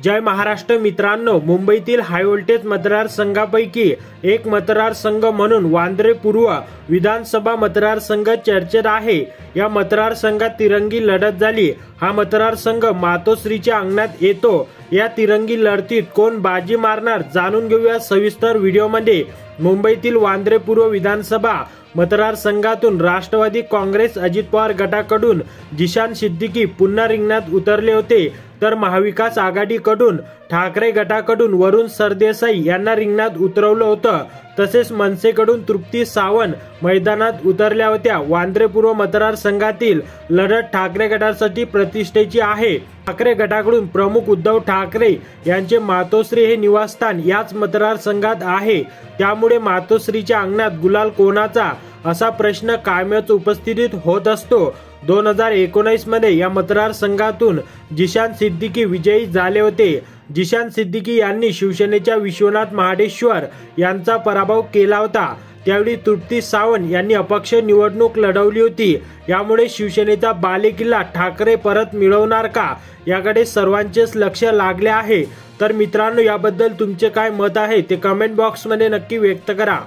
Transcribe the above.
जय महाराष्ट्र मित्रांनो, मुंबईतील high voltage मतदारसंघापैकी एक मतदारसंघ म्हणून वांद्रे पूर्व विधानसभा मतदारसंघ चर्चेत आहे। या मतदारसंघात तिरंगी लढत झाली। हा मतदारसंघ मातोश्रीच्या अंगणात येतो। या तिरंगी लढतीत कोण बाजी मारणार जाणून घेऊया सविस्तर व्हिडिओमध्ये। मुंबईतील वांद्रे पूर्व विधानसभा मतदारसंघातून राष्ट्रवादी काँग्रेस अजित पवार गटाकडून जिशान सिद्दीकी पुन्हा रिंगणात उतरले होते, तर महाविकास आघाडीकडून ठाकरे गटाकडून वरुण सरदेसाई यांना रिंगणात उतरवलं होतं। तसेच मनसेकडून तृप्ती सावंत मैदानात उतरल्या होत्या। वांद्रे पूर्व मतदारसंघातील लढत ठाकरे गटासाठी प्रतिष्ठेची आहे। ठाकरे गटाकडून प्रमुख उद्धव ठाकरे यांचे मातोश्री हे निवासस्थान याच मतदारसंघात आहे। त्यामुळे मातोश्रीच्या अंगणात गुलाल कोणाचा असा प्रश्न कायमच उपस्थित होत असतो। 2019 मध्ये या मतदारसंघातून जिशान सिद्दीकी विजयी झाले होते। जिशान सिद्दीकी यांनी शिवसेनेच्या विश्वनाथ महाडेश्वर यांचा पराभव केला होता। त्यावेळी तृप्ती सावंत यांनी अपक्ष निवडणूक लढवली होती। यामुळे शिवसेनेचा बालेकिल्ला ठाकरे परत मिळवणार का याकडे सर्वांचेच लक्ष लागले आहे। तर मित्रांनो, याबद्दल तुमचे काय मत आहे ते कमेंट बॉक्स मध्ये नक्की व्यक्त करा।